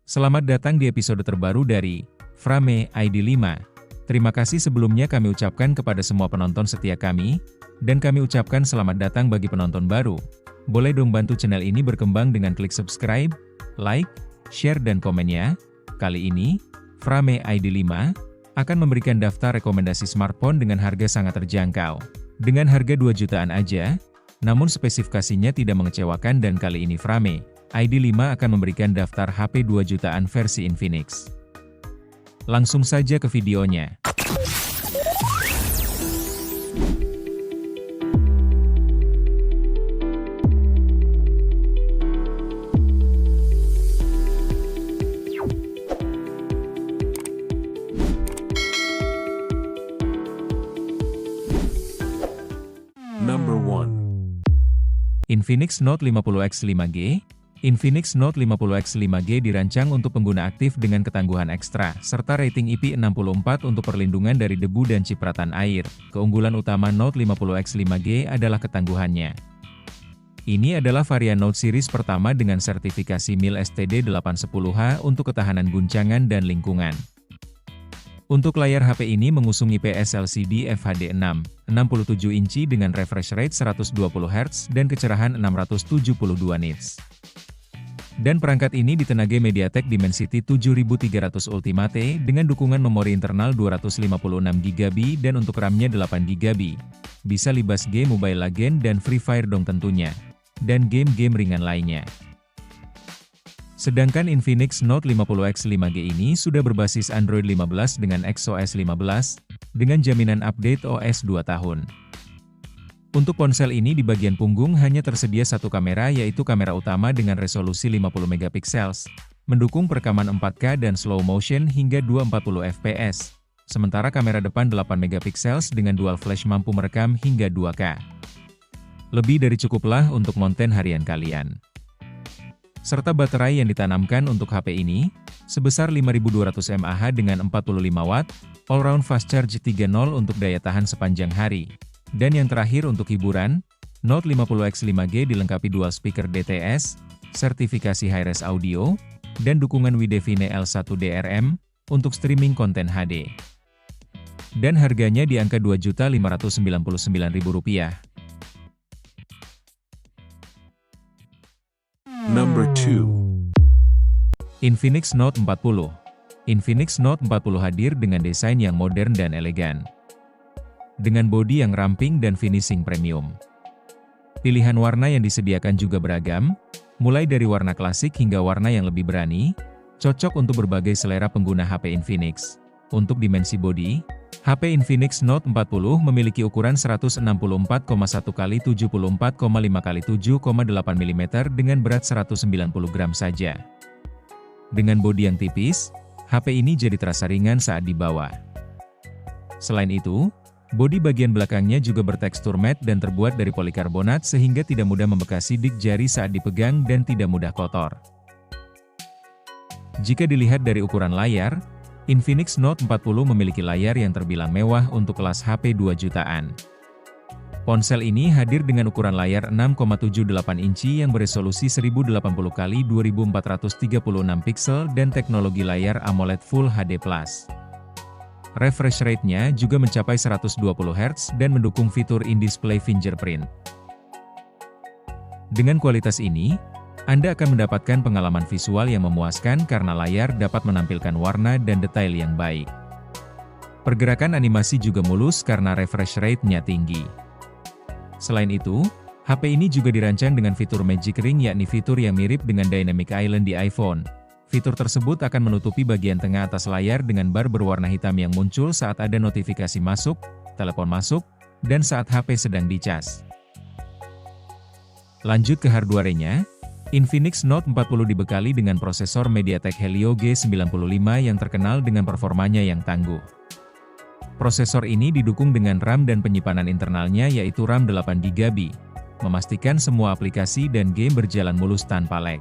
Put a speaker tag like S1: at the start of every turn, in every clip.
S1: Selamat datang di episode terbaru dari Frame ID 5. Terima kasih sebelumnya kami ucapkan kepada semua penonton setia kami, dan kami ucapkan selamat datang bagi penonton baru. Boleh dong bantu channel ini berkembang dengan klik subscribe, like, share dan komennya. Kali ini, Frame ID 5 akan memberikan daftar rekomendasi smartphone dengan harga sangat terjangkau. Dengan harga 2 jutaan aja, namun spesifikasinya tidak mengecewakan dan kali ini Frame ID 5 akan memberikan daftar HP 2 jutaan versi Infinix. Langsung saja ke videonya.
S2: Number 1.
S1: Infinix Note 50X 5G. Infinix Note 50X 5G dirancang untuk pengguna aktif dengan ketangguhan ekstra, serta rating IP64 untuk perlindungan dari debu dan cipratan air. Keunggulan utama Note 50X 5G adalah ketangguhannya. Ini adalah varian Note series pertama dengan sertifikasi MIL STD 810H untuk ketahanan guncangan dan lingkungan. Untuk layar HP ini mengusung IPS LCD FHD6, 67 inci dengan refresh rate 120 Hz dan kecerahan 672 nits. Dan perangkat ini ditenagai MediaTek Dimensity 7300 Ultimate dengan dukungan memori internal 256GB dan untuk RAM-nya 8GB. Bisa libas game Mobile Legends dan Free Fire dong tentunya. Dan game-game ringan lainnya. Sedangkan Infinix Note 50X 5G ini sudah berbasis Android 15 dengan XOS 15, dengan jaminan update OS 2 tahun. Untuk ponsel ini di bagian punggung hanya tersedia satu kamera yaitu kamera utama dengan resolusi 50 MP, mendukung perekaman 4K dan slow motion hingga 240 fps. Sementara kamera depan 8 MP dengan dual flash mampu merekam hingga 2K. Lebih dari cukuplah untuk konten harian kalian. Serta baterai yang ditanamkan untuk HP ini, sebesar 5200 mAh dengan 45 Watt, all-round fast charge 3.0 untuk daya tahan sepanjang hari. Dan yang terakhir untuk hiburan, Note 50X 5G dilengkapi dual speaker DTS, sertifikasi Hi-Res Audio, dan dukungan WiDevine L1 DRM, untuk streaming konten HD. Dan harganya di angka Rp2.599.000.
S2: Number 2.
S1: Infinix Note 40. Infinix Note 40 hadir dengan desain yang modern dan elegan. Dengan bodi yang ramping dan finishing premium. Pilihan warna yang disediakan juga beragam, mulai dari warna klasik hingga warna yang lebih berani, cocok untuk berbagai selera pengguna HP Infinix. Untuk dimensi bodi, HP Infinix Note 40 memiliki ukuran 164,1x74,5x7,8 mm dengan berat 190 gram saja. Dengan bodi yang tipis, HP ini jadi terasa ringan saat dibawa. Selain itu, bodi bagian belakangnya juga bertekstur matte dan terbuat dari polikarbonat sehingga tidak mudah membekas sidik jari saat dipegang dan tidak mudah kotor. Jika dilihat dari ukuran layar, Infinix Note 40 memiliki layar yang terbilang mewah untuk kelas HP 2 jutaan. Ponsel ini hadir dengan ukuran layar 6,78 inci yang beresolusi 1080x2436 pixel dan teknologi layar AMOLED Full HD+. Refresh rate-nya juga mencapai 120 Hz dan mendukung fitur in-display fingerprint. Dengan kualitas ini, Anda akan mendapatkan pengalaman visual yang memuaskan karena layar dapat menampilkan warna dan detail yang baik. Pergerakan animasi juga mulus karena refresh rate-nya tinggi. Selain itu, HP ini juga dirancang dengan fitur Magic Ring yakni fitur yang mirip dengan Dynamic Island di iPhone. Fitur tersebut akan menutupi bagian tengah atas layar dengan bar berwarna hitam yang muncul saat ada notifikasi masuk, telepon masuk, dan saat HP sedang dicas. Lanjut ke hardware-nya, Infinix Note 40 dibekali dengan prosesor MediaTek Helio G95 yang terkenal dengan performanya yang tangguh. Prosesor ini didukung dengan RAM dan penyimpanan internalnya yaitu RAM 8GB, memastikan semua aplikasi dan game berjalan mulus tanpa lag.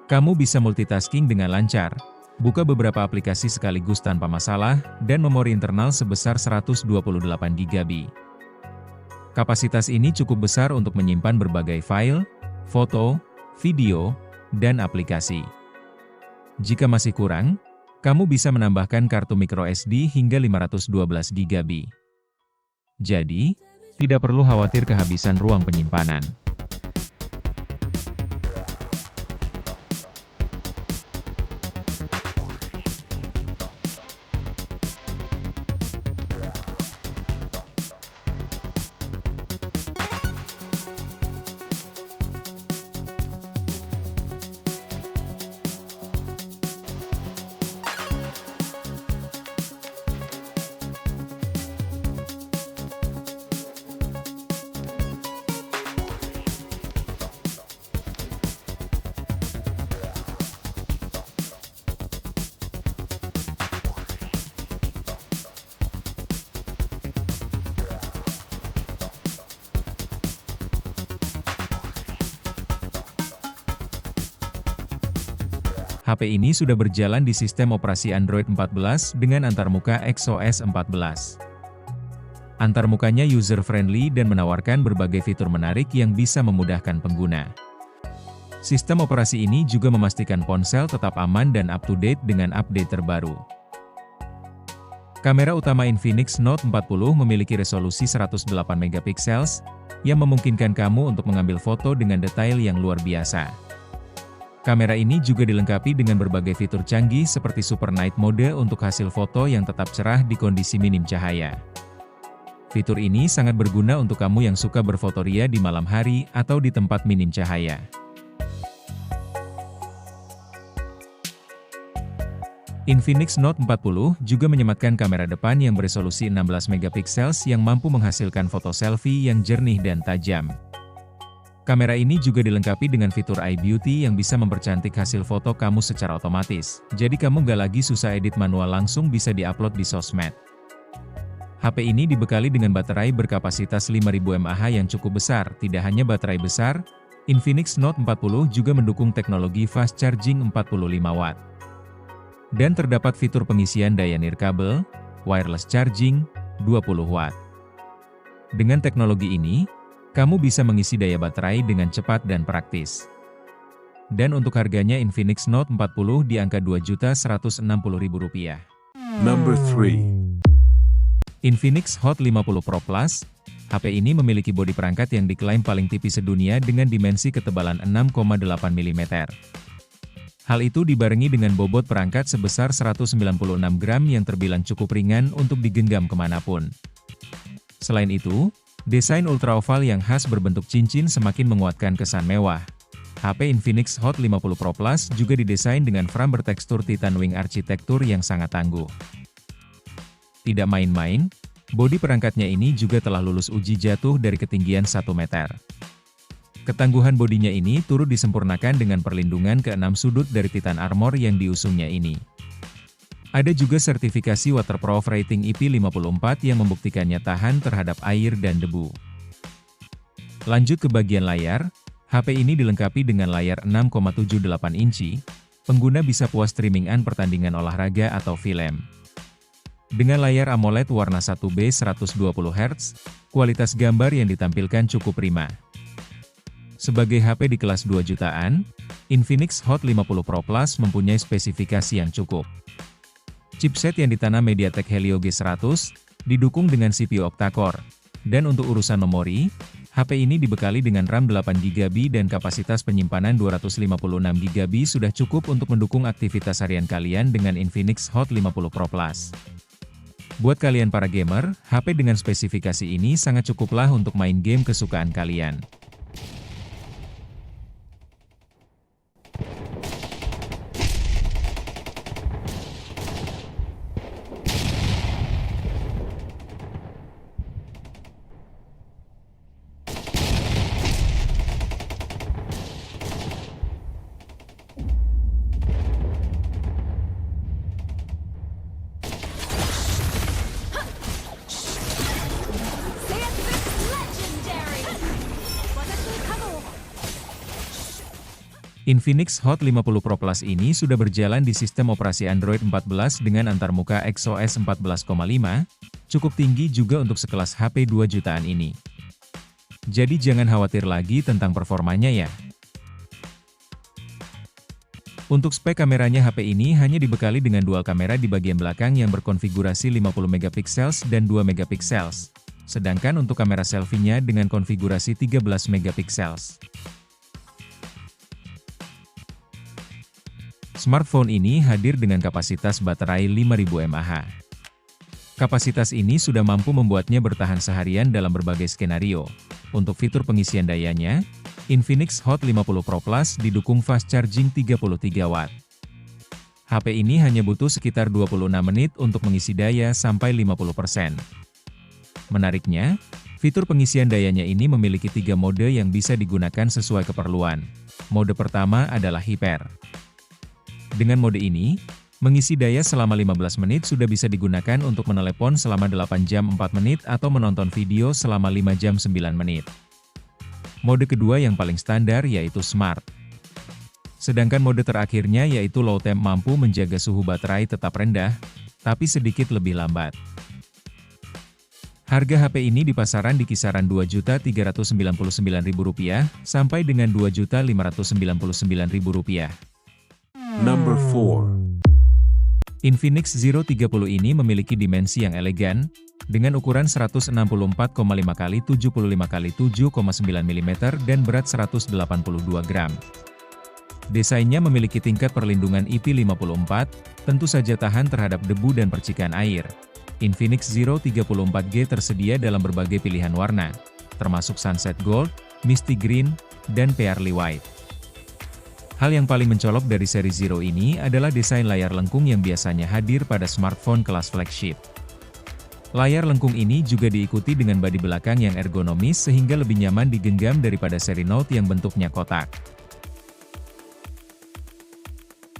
S1: Kamu bisa multitasking dengan lancar, buka beberapa aplikasi sekaligus tanpa masalah, dan memori internal sebesar 128GB. Kapasitas ini cukup besar untuk menyimpan berbagai file, foto, video, dan aplikasi. Jika masih kurang, kamu bisa menambahkan kartu microSD hingga 512 GB. Jadi, tidak perlu khawatir kehabisan ruang penyimpanan. HP ini sudah berjalan di sistem operasi Android 14 dengan antarmuka XOS 14. Antarmukanya user-friendly dan menawarkan berbagai fitur menarik yang bisa memudahkan pengguna. Sistem operasi ini juga memastikan ponsel tetap aman dan up-to-date dengan update terbaru. Kamera utama Infinix Note 40 memiliki resolusi 108 MP, yang memungkinkan kamu untuk mengambil foto dengan detail yang luar biasa. Kamera ini juga dilengkapi dengan berbagai fitur canggih seperti Super Night Mode untuk hasil foto yang tetap cerah di kondisi minim cahaya. Fitur ini sangat berguna untuk kamu yang suka berfotoria di malam hari atau di tempat minim cahaya. Infinix Note 40 juga menyematkan kamera depan yang beresolusi 16 MP yang mampu menghasilkan foto selfie yang jernih dan tajam. Kamera ini juga dilengkapi dengan fitur Eye Beauty yang bisa mempercantik hasil foto kamu secara otomatis, jadi kamu gak lagi susah edit manual, langsung bisa diupload di sosmed. HP ini dibekali dengan baterai berkapasitas 5000 mAh yang cukup besar. Tidak hanya baterai besar, Infinix Note 40 juga mendukung teknologi fast charging 45 watt. Dan terdapat fitur pengisian daya nirkabel, wireless charging, 20 watt. Dengan teknologi ini, kamu bisa mengisi daya baterai dengan cepat dan praktis. Dan untuk harganya Infinix Note 40 di angka Rp2.160.000.
S2: Number 3.
S1: Infinix Hot 50 Pro Plus. HP ini memiliki bodi perangkat yang diklaim paling tipis sedunia dengan dimensi ketebalan 6,8 mm. Hal itu dibarengi dengan bobot perangkat sebesar 196 gram yang terbilang cukup ringan untuk digenggam kemanapun. Selain itu, desain ultra oval yang khas berbentuk cincin semakin menguatkan kesan mewah. HP Infinix Hot 50 Pro Plus juga didesain dengan frame bertekstur Titan Wing arsitektur yang sangat tangguh. Tidak main-main, bodi perangkatnya ini juga telah lulus uji jatuh dari ketinggian 1 meter. Ketangguhan bodinya ini turut disempurnakan dengan perlindungan ke-6 sudut dari Titan Armor yang diusungnya ini. Ada juga sertifikasi waterproof rating IP54 yang membuktikannya tahan terhadap air dan debu. Lanjut ke bagian layar, HP ini dilengkapi dengan layar 6,78 inci, pengguna bisa puas streamingan pertandingan olahraga atau film. Dengan layar AMOLED warna 1B 120Hz, kualitas gambar yang ditampilkan cukup prima. Sebagai HP di kelas 2 jutaan, Infinix Hot 50 Pro Plus mempunyai spesifikasi yang cukup. Chipset yang ditanam MediaTek Helio G100, didukung dengan CPU octa-core. Dan untuk urusan memori, HP ini dibekali dengan RAM 8GB dan kapasitas penyimpanan 256GB sudah cukup untuk mendukung aktivitas harian kalian dengan Infinix Hot 50 Pro Plus. Buat kalian para gamer, HP dengan spesifikasi ini sangat cukuplah untuk main game kesukaan kalian. Infinix Hot 50 Pro Plus ini sudah berjalan di sistem operasi Android 14 dengan antarmuka XOS 14.5, cukup tinggi juga untuk sekelas HP 2 jutaan ini. Jadi jangan khawatir lagi tentang performanya ya. Untuk spek kameranya, HP ini hanya dibekali dengan dual kamera di bagian belakang yang berkonfigurasi 50 megapiksel dan 2 megapiksel. Sedangkan untuk kamera selfie-nya dengan konfigurasi 13 megapiksel. Smartphone ini hadir dengan kapasitas baterai 5000 mAh. Kapasitas ini sudah mampu membuatnya bertahan seharian dalam berbagai skenario. Untuk fitur pengisian dayanya, Infinix Hot 50 Pro Plus didukung fast charging 33 Watt. HP ini hanya butuh sekitar 26 menit untuk mengisi daya sampai 50%. Menariknya, fitur pengisian dayanya ini memiliki 3 mode yang bisa digunakan sesuai keperluan. Mode pertama adalah Hyper. Dengan mode ini, mengisi daya selama 15 menit sudah bisa digunakan untuk menelepon selama 8 jam 4 menit atau menonton video selama 5 jam 9 menit. Mode kedua yang paling standar yaitu Smart. Sedangkan mode terakhirnya yaitu Low Temp mampu menjaga suhu baterai tetap rendah, tapi sedikit lebih lambat. Harga HP ini di pasaran di kisaran Rp2.399.000 sampai dengan Rp2.599.000.
S2: Number 4.
S1: Infinix Zero 30 ini memiliki dimensi yang elegan, dengan ukuran 164,5x75x7,9 mm dan berat 182 gram. Desainnya memiliki tingkat perlindungan IP54, tentu saja tahan terhadap debu dan percikan air. Infinix Zero 34G tersedia dalam berbagai pilihan warna, termasuk Sunset Gold, Misty Green, dan Pearly White. Hal yang paling mencolok dari seri Zero ini adalah desain layar lengkung yang biasanya hadir pada smartphone kelas flagship. Layar lengkung ini juga diikuti dengan bodi belakang yang ergonomis sehingga lebih nyaman digenggam daripada seri Note yang bentuknya kotak.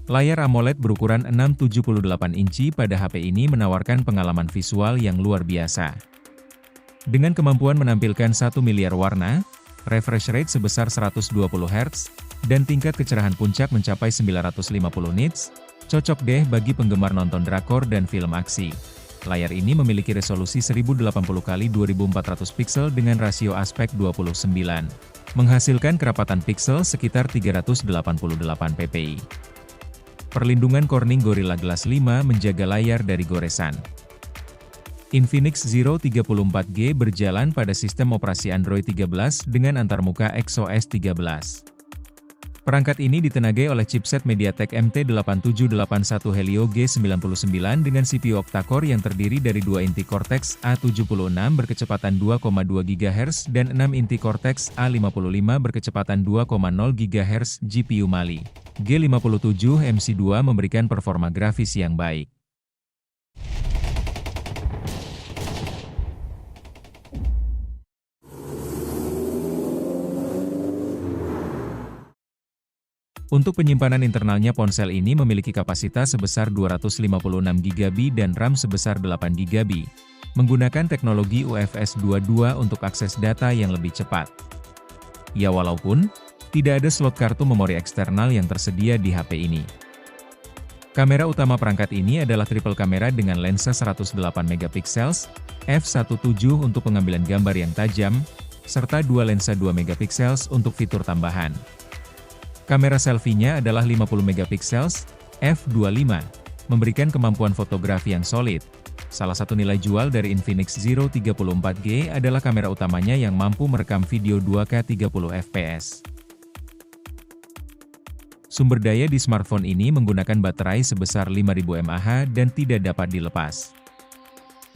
S1: Layar AMOLED berukuran 6,78 inci pada HP ini menawarkan pengalaman visual yang luar biasa. Dengan kemampuan menampilkan 1 miliar warna, refresh rate sebesar 120 Hz, dan tingkat kecerahan puncak mencapai 950 nits, cocok deh bagi penggemar nonton drakor dan film aksi. Layar ini memiliki resolusi 1080x2400 piksel dengan rasio aspek 29, menghasilkan kerapatan piksel sekitar 388 ppi. Perlindungan Corning Gorilla Glass 5 menjaga layar dari goresan. Infinix Zero 34G berjalan pada sistem operasi Android 13 dengan antarmuka XOS 13. Perangkat ini ditenagai oleh chipset MediaTek MT8781 Helio G99 dengan CPU octa-core yang terdiri dari 2 inti Cortex A76 berkecepatan 2,2 GHz dan 6 inti Cortex A55 berkecepatan 2,0 GHz GPU Mali. G57 MC2 memberikan performa grafis yang baik. Untuk penyimpanan internalnya, ponsel ini memiliki kapasitas sebesar 256 GB dan RAM sebesar 8 GB, menggunakan teknologi UFS 2.2 untuk akses data yang lebih cepat. Ya, walaupun tidak ada slot kartu memori eksternal yang tersedia di HP ini. Kamera utama perangkat ini adalah triple kamera dengan lensa 108 megapiksel, f1.7 untuk pengambilan gambar yang tajam, serta dua lensa 2 megapiksel untuk fitur tambahan. Kamera selfie-nya adalah 50 megapiksel, f2.5, memberikan kemampuan fotografi yang solid. Salah satu nilai jual dari Infinix Zero 34G adalah kamera utamanya yang mampu merekam video 2K 30 fps. Sumber daya di smartphone ini menggunakan baterai sebesar 5000 mAh dan tidak dapat dilepas.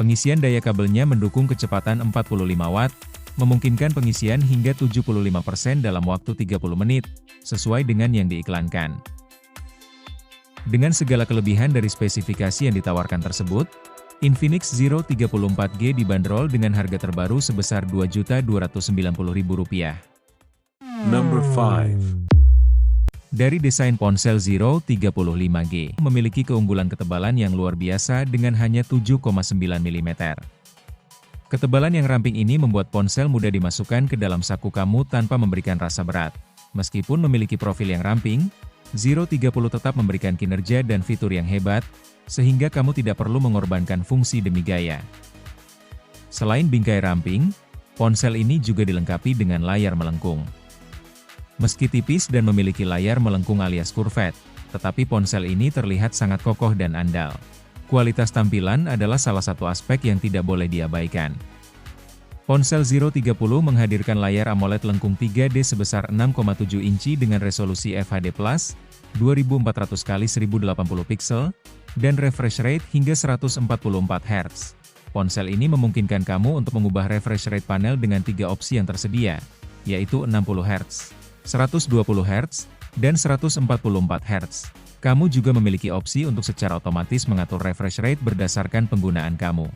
S1: Pengisian daya kabelnya mendukung kecepatan 45 Watt, memungkinkan pengisian hingga 75% dalam waktu 30 menit, sesuai dengan yang diiklankan. Dengan segala kelebihan dari spesifikasi yang ditawarkan tersebut, Infinix Zero 34G dibanderol dengan harga terbaru sebesar Rp2.290.000.
S2: Number 5.
S1: Dari desain ponsel Zero 35G, memiliki keunggulan ketebalan yang luar biasa dengan hanya 7,9 mm. Ketebalan yang ramping ini membuat ponsel mudah dimasukkan ke dalam saku kamu tanpa memberikan rasa berat. Meskipun memiliki profil yang ramping, Zero 30 tetap memberikan kinerja dan fitur yang hebat, sehingga kamu tidak perlu mengorbankan fungsi demi gaya. Selain bingkai ramping, ponsel ini juga dilengkapi dengan layar melengkung. Meski tipis dan memiliki layar melengkung alias curved, tetapi ponsel ini terlihat sangat kokoh dan andal. Kualitas tampilan adalah salah satu aspek yang tidak boleh diabaikan. Ponsel Zero 30 menghadirkan layar AMOLED lengkung 3D sebesar 6,7 inci dengan resolusi FHD+, 2400x1080 pixel, dan refresh rate hingga 144 Hz. Ponsel ini memungkinkan kamu untuk mengubah refresh rate panel dengan 3 opsi yang tersedia, yaitu 60 Hz, 120 Hz, dan 144 Hz. Kamu juga memiliki opsi untuk secara otomatis mengatur refresh rate berdasarkan penggunaan kamu.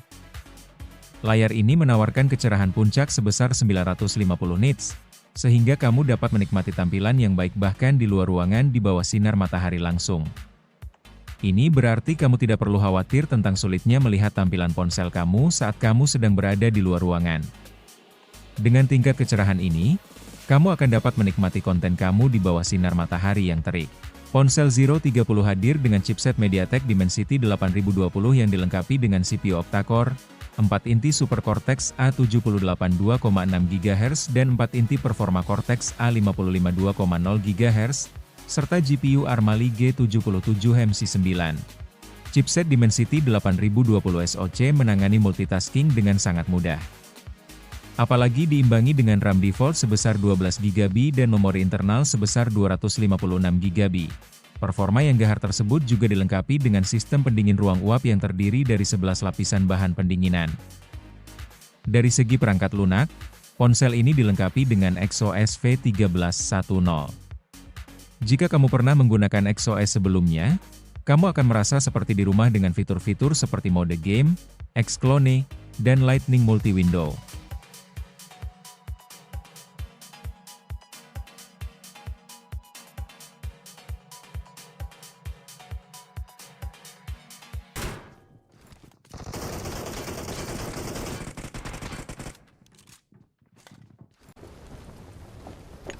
S1: Layar ini menawarkan kecerahan puncak sebesar 950 nits, sehingga kamu dapat menikmati tampilan yang baik bahkan di luar ruangan di bawah sinar matahari langsung. Ini berarti kamu tidak perlu khawatir tentang sulitnya melihat tampilan ponsel kamu saat kamu sedang berada di luar ruangan. Dengan tingkat kecerahan ini, kamu akan dapat menikmati konten kamu di bawah sinar matahari yang terik. Ponsel Zero 30 hadir dengan chipset MediaTek Dimensity 8020 yang dilengkapi dengan CPU octa-core, 4 inti Super Cortex A78 2,6 GHz dan 4 inti Performa Cortex A55 2,0 GHz, serta GPU ARM Mali G77 HEMC9. Chipset Dimensity 8020 SoC menangani multitasking dengan sangat mudah. Apalagi diimbangi dengan RAM default sebesar 12GB dan memori internal sebesar 256GB. Performa yang gahar tersebut juga dilengkapi dengan sistem pendingin ruang uap yang terdiri dari 11 lapisan bahan pendinginan. Dari segi perangkat lunak, ponsel ini dilengkapi dengan XOS V1310. Jika kamu pernah menggunakan XOS sebelumnya, kamu akan merasa seperti di rumah dengan fitur-fitur seperti mode game, Xclone, dan Lightning Multi-Window.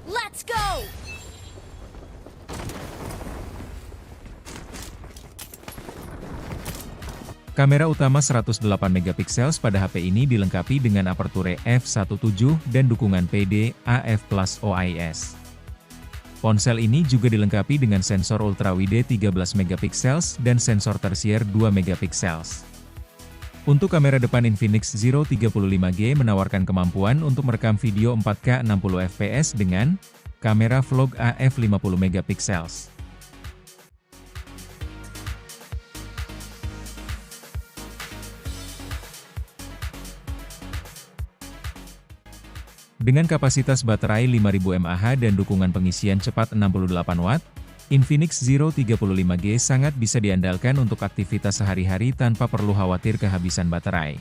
S3: Let's go!
S1: Kamera utama 108 megapiksel pada HP ini dilengkapi dengan aperture f1.7 dan dukungan PD, AF Plus OIS. Ponsel ini juga dilengkapi dengan sensor ultrawide 13 megapiksel dan sensor tersier 2 megapiksel. Untuk kamera depan Infinix Zero 35G menawarkan kemampuan untuk merekam video 4K 60 fps dengan kamera vlog AF 50 megapiksel. Dengan kapasitas baterai 5000 mAh dan dukungan pengisian cepat 68 Watt, Infinix Zero 35G sangat bisa diandalkan untuk aktivitas sehari-hari tanpa perlu khawatir kehabisan baterai.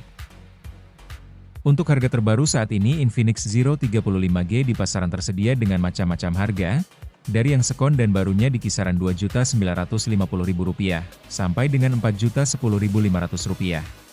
S1: Untuk harga terbaru saat ini Infinix Zero 35G di pasaran tersedia dengan macam-macam harga, dari yang sekon dan barunya di kisaran Rp2.950.000 sampai dengan Rp4.010.500.